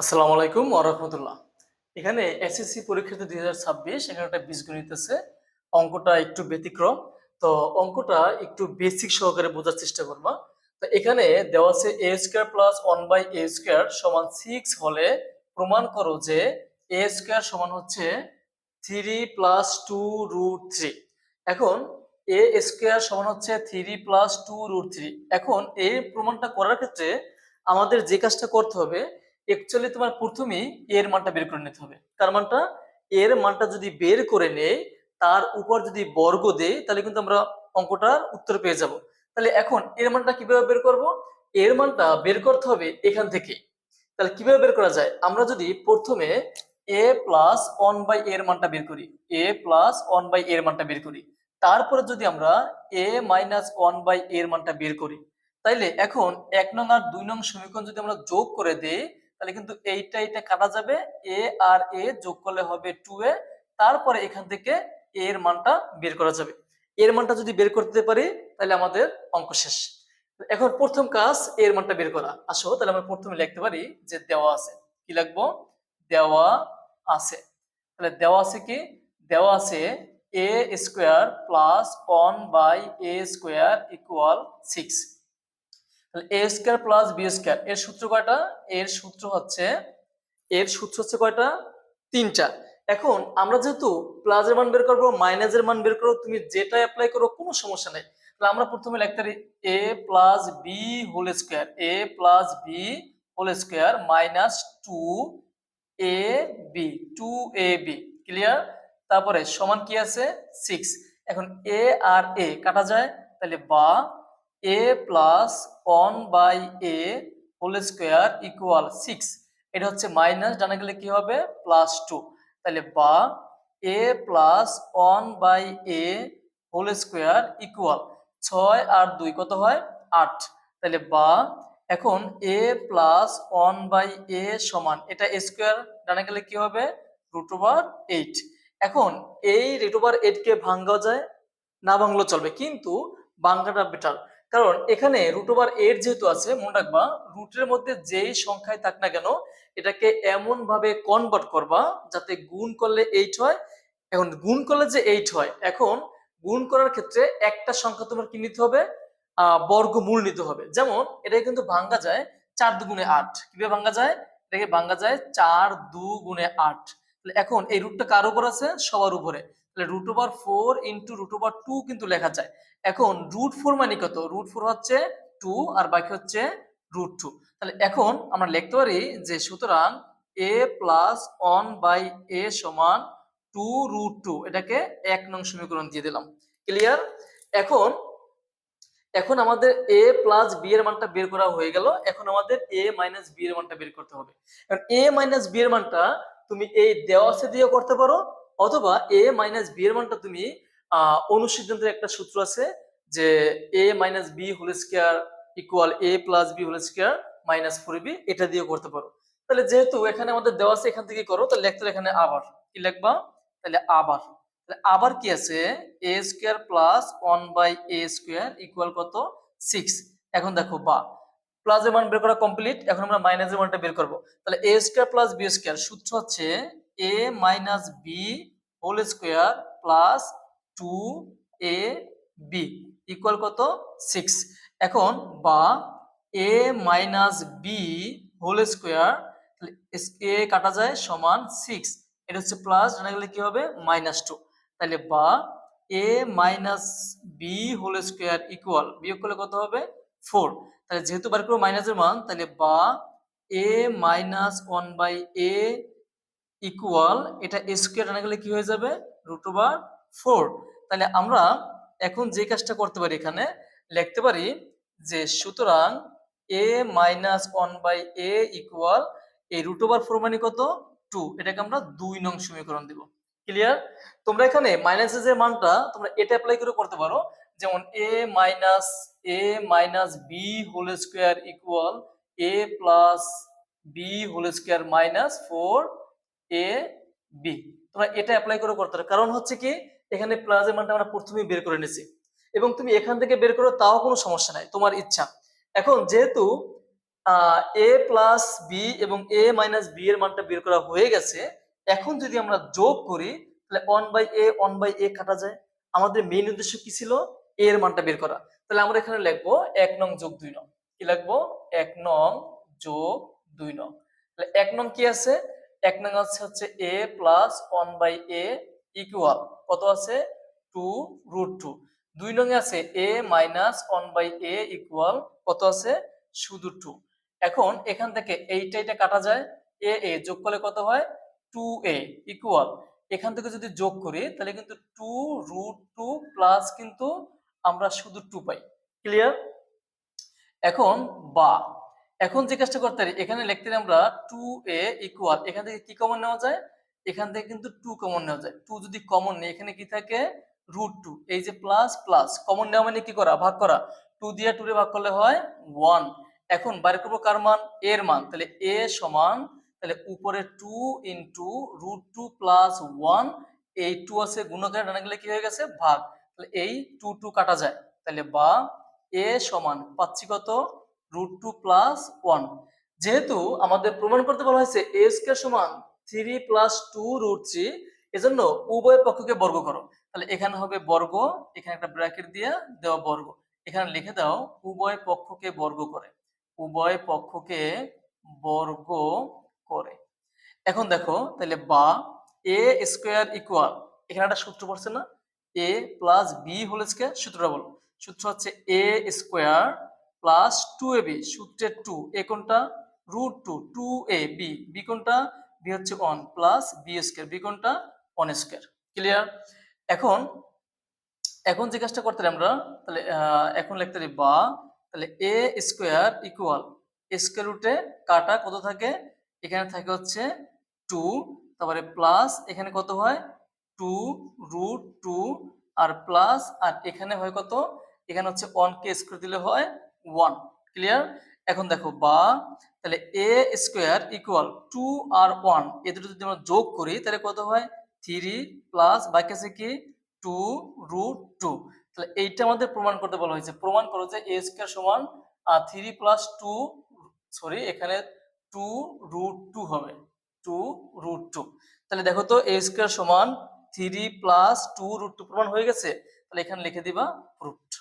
আসসালামু আলাইকুম ওয়া রাহমাতুল্লাহ। এখানে এসএসসি পরীক্ষাতে 2026 এখানে একটা বীজগণিত আছে। অঙ্কটা একটু ব্যতিক্রম। তো অঙ্কটা একটু বেসিক সহকারে বোঝার চেষ্টা করবা। তো এখানে দেওয়া আছে a square plus 1/a square সমান 6 হলে প্রমাণ করো যে a স্কয়ার সমান হচ্ছে 3 প্লাস 2 রুট 3। এখন a স্কয়ার সমান হচ্ছে 3 প্লাস 2 রুট 3। এখন এই প্রমাণটা করার ক্ষেত্রে আমাদের যে কাজটা করতে হবে, অ্যাকচুয়ালি তোমার প্রথমেই এর মানটা বের করে নিতে হবে। কার মানটা? এর মানটা যদি বের করে নেই, তার উপর যদি বর্গ দেই, তাহলে কিন্তু আমরা অঙ্কটার উত্তর পেয়ে যাব। তাহলে এখন এর মানটা কিভাবে বের করব? এর মানটা বের করতে হবে এখান থেকে। তাহলে কিভাবে বের করা যায়? আমরা যদি প্রথমে a প্লাস 1/a এর মানটা বের করি, a প্লাস 1/a এর মানটা বের করি, তারপরে যদি আমরা a মাইনাস 1/a এর মানটা বের করি, তাইলে এখন 1 নং আর 2 নং সমীকরণ যদি আমরা যোগ করে দেই, তাহলে কিন্তু এইটা কাটা যাবে। a আর a যোগ করলে হবে 2a। তারপরে এখান থেকে a এর মানটা বের করা যাবে। এর মানটা যদি বের করতে পারি, তাহলে আমাদের অঙ্ক শেষ। এখন প্রথম কাজ এর মানটা বের করা। আসো তাহলে আমরা প্রথমে লিখতে পারি যে দেওয়া আছে। কি লিখবো? দেওয়া আছে। তাহলে দেওয়া আছে কি? দেওয়া আছে a square plus 1/a square equal 6। তাহলে a square plus b square এর সূত্র কয়টা? এর সূত্র হচ্ছে কয়টা? তিনটা। এখন আমরা যেহেতু প্লাসের মান বের করবো, মাইনাসের মান বের করবো, তুমি যেটা অ্যাপ্লাই করো কোনো সমস্যা নাই। তাহলে আমরা প্রথমে লিখতে পারি a plus b whole square, a plus b whole square minus 2ab, 2ab। Clear? তারপরে সমান কি আছে? 6। এখন a আর a কাটা যায়, তাহলে বা a plus 1/a whole square equal 6। এটা হচ্ছে মাইনাস, ডানে গেলে কি হবে? প্লাস 2। তাহলে বা a plus 1/a whole square equal 6 আর 2 কত হয়? 8। তাহলে বা এখন a প্লাস 1/a সমান, এটা স্কয়ার, ডানে গেলে কি হবে? √8। এখন এই √8 কে ভাঙা যায়, না ভাঙলেও চলবে, কিন্তু ভাঙাটা বেটার। কারণ এখানে √8 যেহেতু আছে, মনে রাখবা রুটের মধ্যে যেই সংখ্যায় থাক না কেন, এটাকে এমন ভাবে কনভার্ট করবা যাতে গুণ করলে 8 হয়। এখন গুণ করলে যে 8 হয়, এখন গুণ করার ক্ষেত্রে একটা সংখ্যা তোমার কি নিতে হবে? বর্গমূল নিতে হবে। যেমন এটা কিন্তু ভাঙ্গা যায় 4 দুগুণে 8। কিভাবে ভাঙ্গা যায়? এটাকে ভাঙ্গা যায় 4 2 8। তাহলে এখন এই রুটটা কার উপর আছে? সবার উপরে। তাহলে √4 ইন্টু √2 কিন্তু লেখা যায়। এখন √4 মানে কত? √4 হচ্ছে 2 আর বাকি হচ্ছে √2। তাহলে এখন আমরা লিখতে পারি যে সুতরাং a প্লাস 1/a সমান 2√2। এটাকে 1 নং সমীকরণ দিয়ে দিলাম। ক্লিয়ার? এখন এখন আমাদের a প্লাস b এর মানটা বের করা হয়ে গেল। এখন আমাদের a মাইনাস b এর মানটা বের করতে হবে। কারণ a মাইনাস b এর মানটা তুমি এই দেওয়া আছে দিয়ে করতে পারো, অথবা a মাইনাস b এর মানটা তুমি অনুসিদ্ধান্তের একটা সূত্র আছে যে a minus b whole square equal a plus b whole square minus 4b, এটা দিয়ে করতে পারো। তাহলে যেহেতু এখানে আমাদের দেওয়া আছে, এখান থেকে করো। তাহলে লিখতে এখানে আবার কি লিখবা? তাহলে আবার, আবার কি আছে? a square plus 1/a square equal কত? 6। এখন দেখো বা প্লাসের মান বের করা কমপ্লিট। এখন আমরা মাইনাসের মানটা বের করব। তাহলে a square plus b square সূত্র হচ্ছে a minus b whole square plus 2ab equal কত? 6। এখন বা a minus b whole square, তাহলে a কাটা যায় সমান 6। এটা হচ্ছে প্লাস, জানা গেলে কি হবে? -2। তাহলে বা a minus b whole square equal, বিয়োগ করলে কত হবে? 4। তাহলে যেহেতু বার করবো মাইনাসের মান, তাহলে বা a মাইনাস 1/a ইকুয়াল, এটা স্কোয়ার আনা গেলে কি হয়ে যাবে? √4। তাহলে আমরা এখন যে কাজটা করতে পারি, এখানে লিখতে পারি যে সুতরাং a মাইনাস 1/a ইকুয়াল, এই √4 মানে কত? 2। এটাকে আমরা 2 নং সমীকরণ দিব। ক্লিয়ার? তোমরা এখানে মাইনাসের যে মানটা তোমরা এটা অ্যাপ্লাই করে করতে পারো। যেমন a minus b whole square equal a plus b whole square minus 4ab। তোমরা এটা অ্যাপ্লাই করে করতে পারো। কারণ হচ্ছে কি, এখানে প্লাসের মানটা আমরা প্রথমেই বের করে নিয়েছি, এবং তুমি এখান থেকে বের করো তাও কোনো সমস্যা নাই, তোমার ইচ্ছা। এখন যেহেতু এ প্লাস বি এবং এ মাইনাস বি এর মানটা বের করা হয়ে গেছে। এখন যদি আমরা যোগ করি তাহলে 1/a কাটা যায়। আমাদের মেইন উদ্দেশ্য কি ছিল? a এর মানটা বের করা। তাহলে আমরা এখানে লিখবো 1 নং যোগ 2 নং। কি লিখবো? 1 নং যোগ 2 নং। তাহলে 1 নং কি আছে? 1 নং আছে হচ্ছে a প্লাস 1/a ইকুয়াল কত আছে? 2√2। 2 নং এ আছে a মাইনাস 1/a ইকুয়াল কত আছে? শুধু 2। এখন এখান থেকে এইটা কাটা যায়, এ যোগ করলে কত হয়? 2a ইকুয়াল এখান থেকে যদি যোগ করি তাহলে কিন্তু 2√2 প্লাস কিন্তু আমরা শুধু 2 পাই। ক্লিয়ার? এখন বা এখন যে কাজটা করতে পারি, এখানে লিখতে আমরা 2a ইকুয়াল এখান থেকে কি কমন নেওয়া যায়? এখান থেকে কিন্তু 2 কমন নেওয়া যায়। 2 যদি কমন নেই এখানে কি থাকে? √2। এই যে প্লাস প্লাস কমন নেওয়া মানে কি করা? ভাগ করা। 2 দিয়ে 2 রে ভাগ করলে হয় 1। এখন বাইর করবো কার মান? এর মান। তাহলে a সমান তাহলে উপরে 2 ইনটু √2 প্লাস 1। এই 2 আছে গুণকের ডানে গেলে কি হয়ে গেছে? ভাগ। তাহলে এই 2 কাটা যায়। তাহলে বা a সমান পাচ্ছি কত? √2 প্লাস 1। যেহেতু আমাদের প্রমাণ করতে বলা হয়েছে a স্কয়ার সমান 3 প্লাস 2√3, এজন্য উভয় পক্ষকে বর্গ করো। তাহলে এখানে হবে বর্গ, এখানে একটা ব্র্যাকেট দিয়ে দেওয়া বর্গ। এখানে লিখে দাও উভয় পক্ষকে বর্গ করে। উভয় পক্ষকে বর্গ করে। এখন দেখো তাহলে বা a স্কয়ার ইকুয়াল এখানে একটা সূত্র পড়ছে না? a plus b whole square. সূত্রটা বলো। সূত্র হচ্ছে a স্কয়ার প্লাস 2ab। সূত্রের 2 a কোনটা? √2 2ab বি কোনটা? বি হচ্ছে 1 প্লাস বি স্কয়ার বি কোনটা? 1 স্কয়ার। ক্লিয়ার? এখন এখন যে কাজটা করতে পারি আমরা তাহলে এখন লিখতে পারি বা তাহলে a স্কয়ার ইকুয়াল স্কয়ার রুটে কাটা কত থাকে? এখানে থাকে হচ্ছে 2, তারপরে প্লাস এখানে কত হয়? 2√2 আর প্লাস আর এখানে হয় কত? এখানে হচ্ছে 1 কে স্কয়ার দিলে হয় 1। ক্লিয়ার? এখন দেখো বা তাহলে a স্কয়ার ইকুয়াল 2 আর 1 এই দুটো যদি আমরা যোগ করি তাহলে কত হয়? 3 প্লাস বাকি আছে কি? 2√2। তাহলে এইটা আমাদের প্রমাণ করতে বলা হয়েছে। প্রমাণ করো যে a স্কয়ার সমান 3 প্লাস 2 সরি এখানে 2√2 হবে। 2√2। তাহলে দেখো তো a স্কয়ার সমান 3 প্লাস 2√2 প্রমাণ হয়ে গেছে। তাহলে এখানে লিখে দিবা প্রুফড।